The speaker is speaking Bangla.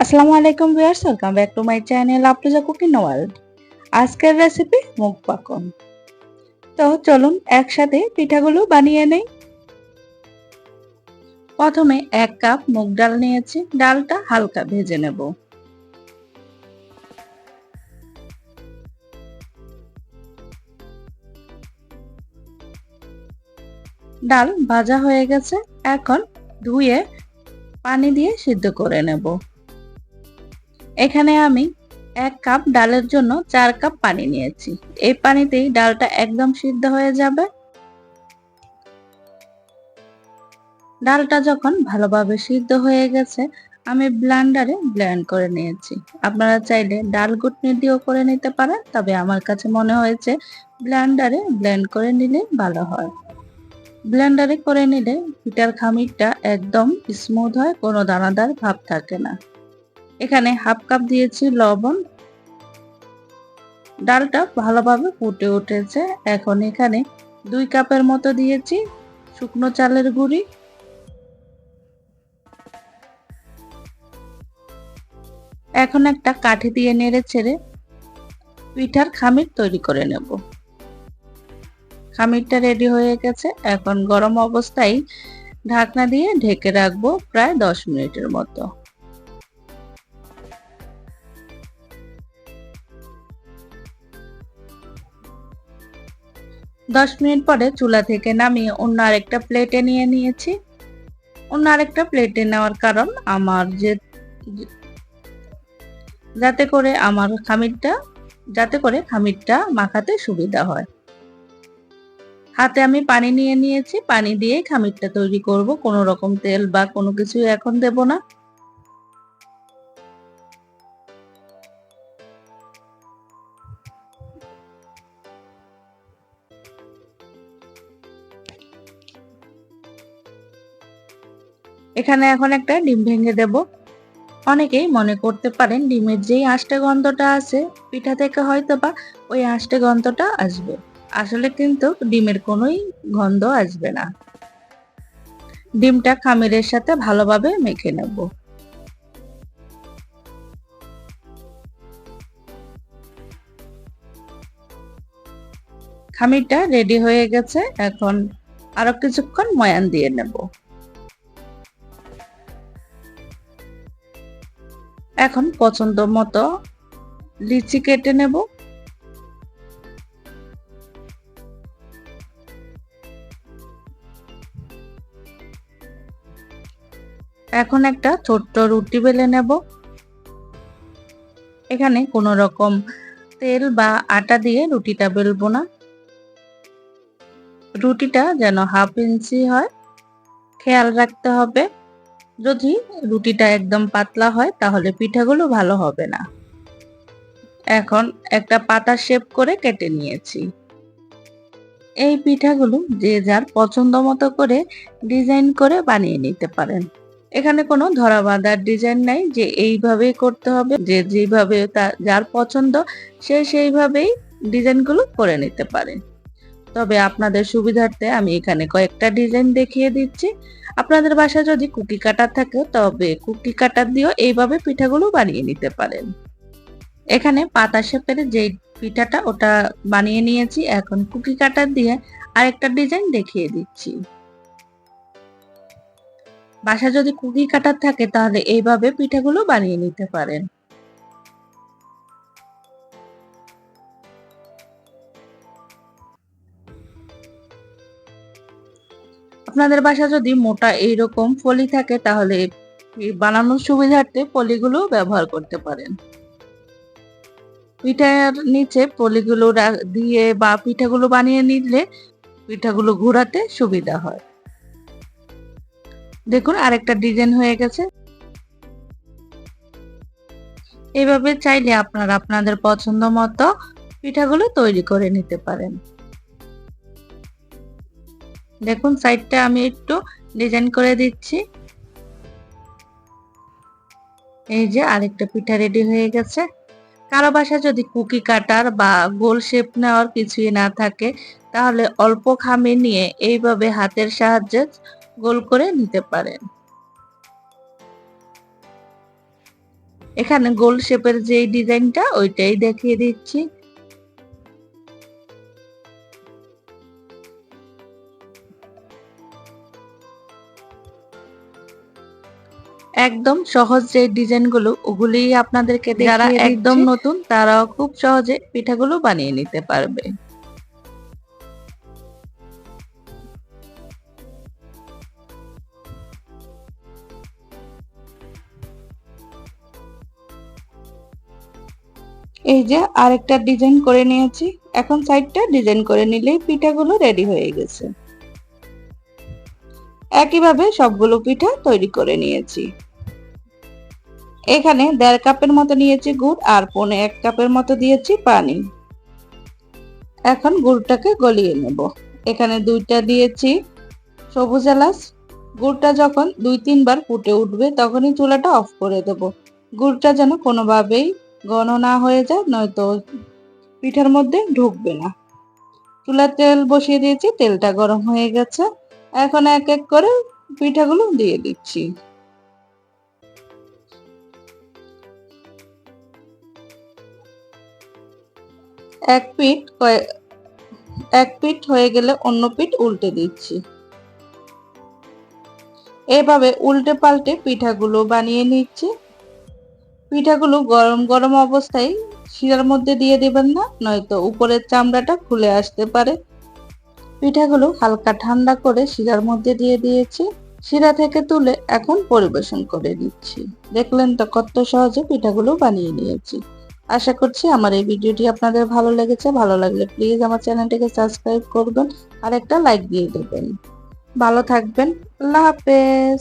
আসসালামু আলাইকুম viewers, welcome back to my channel Afroza cooking world. আজকের রেসিপি মুগ পাকন। তো চলুন একসাথে পিঠাগুলো বানিয়ে নেই। প্রথমে 1 কাপ মুগ ডাল নিয়েছি, ডালটা হালকা ভেজে নেব। ডাল ভাজা হয়ে গেছে, এখন ধুয়ে পানি দিয়ে সিদ্ধ করে নেব। এখানে আমি 1 কাপ ডালের জন্য 4 কাপ পানি নিয়েছি। এই পানিতেই ডালটা একদম সিদ্ধ হয়ে যাবে। ডালটা যখন ভালোভাবে সিদ্ধ হয়ে গেছে, আমি ব্লেন্ডারে ব্লেন্ড করে নিয়েছি। আপনারা চাইলে ডাল ঘুটনি দিয়েও করে নিতে পারেন, তবে আমার কাছে মনে হয়েছে ব্লেন্ডারে ব্লেন্ড করে নিলে ভালো হয়। ব্লেন্ডারে করে নিলে পিঠার খামিরটা একদম স্মুথ হয়, কোনো দানাদার ভাব থাকে না। এখানে হাফ কাপ দিয়েছি লবণ। ডালটা ভালোভাবে ফুটে উঠেছে। এখন এখানে 2 কাপের মতো দিয়েছি শুকনো চালের গুঁড়ি। এখন একটা কাঠি দিয়ে নেড়ে ছেড়ে পিঠার খামির তৈরি করে নেব। খামিরটা রেডি হয়ে গেছে। এখন গরম অবস্থায় ঢাকনা দিয়ে ঢেকে রাখবো প্রায় 10 মিনিটের মতো। 10 মিনিট পরে চুলা থেকে নামিয়ে অন্য আরেকটা প্লেটে নিয়ে নিয়েছি। অন্য আরেকটা প্লেটে নেওয়ার কারণ আমার যাতে করে খামিরটা মাখাতে সুবিধা হয়। হাতে আমি পানি নিয়ে নিয়েছি, পানি দিয়ে খামিরটা তৈরি করব, কোনো রকম তেল বা কোনো কিছু এখন দেব না। এখানে এখন একটা ডিম ভেঙে দেব। অনেকেই মনে করতে পারেন ডিমের যেই আষ্টে গন্ধটা আছে পিঠা থেকে হয়তোবা ওই আষ্টে গন্ধটা আসবে। আসলে কিন্তু ডিমের কোনোই গন্ধ আসবে না। ডিমটা খামিরের সাথে ভালোভাবে মেখে নেব। খামিরটা রেডি হয়ে গেছে, এখন আরো কিছুক্ষণ ময়ান দিয়ে নেব। এখন পছন্দ মতো লিচি কেটে নেব। এখন একটা ছোট্ট রুটি বেলে নেব। এখানে কোনো রকম তেল বা আটা দিয়ে রুটিটা বেলবো না। রুটিটা যেন 1/2 ইঞ্চি হয়, খেয়াল রাখতে হবে। যদি রুটিটা একদম পাতলা হয় তাহলে পিঠাগুলো ভালো হবে না। এখন একটা পাতা শেপ করে কেটে নিয়েছি। এই পিঠাগুলো যে যার পছন্দ মতো করে ডিজাইন করে বানিয়ে নিতে পারেন। এখানে কোনো ধরা বাঁধার ডিজাইন নাই যে এইভাবেই করতে হবে, যে যেভাবে যার পছন্দ সে সেইভাবেই ডিজাইনগুলো করে নিতে পারে। তবে আপনাদের সুবিধার্থে আমি এখানে কয়েকটা ডিজাইন দেখিয়ে দিচ্ছি। আপনাদের বাসায় যদি কুকি কাটার থাকে তবে কুকি কাটার দিয়েও এইভাবে পিঠাগুলো বানিয়ে নিতে পারেন। এখানে পাতা শেপের যে পিঠাটা ওটা বানিয়ে নিয়েছি, এখন কুকি কাটার দিয়ে আরেকটা ডিজাইন দেখিয়ে দিচ্ছি। বাসায় যদি কুকি কাটার থাকে তাহলে এইভাবে পিঠাগুলো বানিয়ে নিতে পারেন। আপনাদের বাসায় যদি মোটা এইরকম ফলি থাকে তাহলে এই বানানোর সুবিধার্থে ফলিগুলো ব্যবহার করতে পারেন। পিঠার নিচে পলিগুলো দিয়ে বা পিঠাগুলো বানিয়ে নিলে পিঠাগুলো ঘোরাতে সুবিধা হয়। দেখুন আরেকটা ডিজাইন হয়ে গেছে। এভাবে চাইলে আপনারা আপনাদের পছন্দ মতো পিঠাগুলো তৈরি করে নিতে পারেন। দেখুন সাইডটা আমি একটু ডিজাইন করে দিচ্ছি। এই যে আরেকটা পিঠা রেডি হয়ে গেছে। কারো বাসায় যদি কুকি কাটার বা গোল শেপ নেওয়ার কিছুই না থাকে তাহলে অল্প খামির নিয়ে এইভাবে হাতের সাহায্যে গোল করে নিতে পারেন। এখানে গোল শেপের যে ডিজাইনটা ওইটাই দেখিয়ে দিচ্ছি। একদম সহজ যে ডিজাইনগুলো ওগুলি আপনাদেরকে দেখিয়ে দিচ্ছি। যারা একদম নতুন তারাও খুব সহজে পিঠাগুলো বানিয়ে নিতে পারবে। এই যে আরেকটা ডিজাইন করে নিয়েছি, এখন সাইডটা ডিজাইন করে নিলেই পিঠাগুলো রেডি হয়ে গেছে। একইভাবে সবগুলো পিঠা তৈরি করে নিয়েছি। এখানে 1.5 কাপের মতো নিয়েছি গুড় আর 1.5 কাপের মতো দিয়েছি পানি। এখন গুড়টাকে গলিয়ে নেব। এখানে 2টা দিয়েছি সবুজ এলাচ। গুড়টা যখন 2-3 বার ফুটে উঠবে তখনই চুলাটা অফ করে দেব। গুড়টা যেন কোনোভাবেই ঘন না হয়ে যায়, নয়তো পিঠার মধ্যে ঢুকবে না। চুলার তেল বসিয়ে দিয়েছি, তেলটা গরম হয়ে গেছে। এখন এক এক করে পিঠাগুলো দিয়ে দিচ্ছি। এক পিঠ হয়ে গেলে অন্য পিঠ উল্টে দিচ্ছি। এভাবে উল্টে পাল্টে পিঠাগুলো বানিয়ে নিচ্ছি। পিঠাগুলো গরম গরম অবস্থায় শিরার মধ্যে দিয়ে দেবেন না, নয়তো উপরের চামড়াটা খুলে আসতে পারে। পিঠাগুলো হালকা ঠান্ডা করে শিরার মধ্যে দিয়ে দিয়েছি। শিরা থেকে তুলে এখন পরিবেশন করে দিচ্ছি। দেখলেন তো কত সহজে পিঠাগুলো বানিয়ে নিয়েছি। আশা করছি আমার এই ভিডিওটি আপনাদের ভালো লেগেছে। ভালো লাগলে প্লিজ আমার চ্যানেলটিকে সাবস্ক্রাইব করবেন আর একটা লাইক দিয়ে দেবেন। ভালো থাকবেন। আল্লাহ হাফেজ।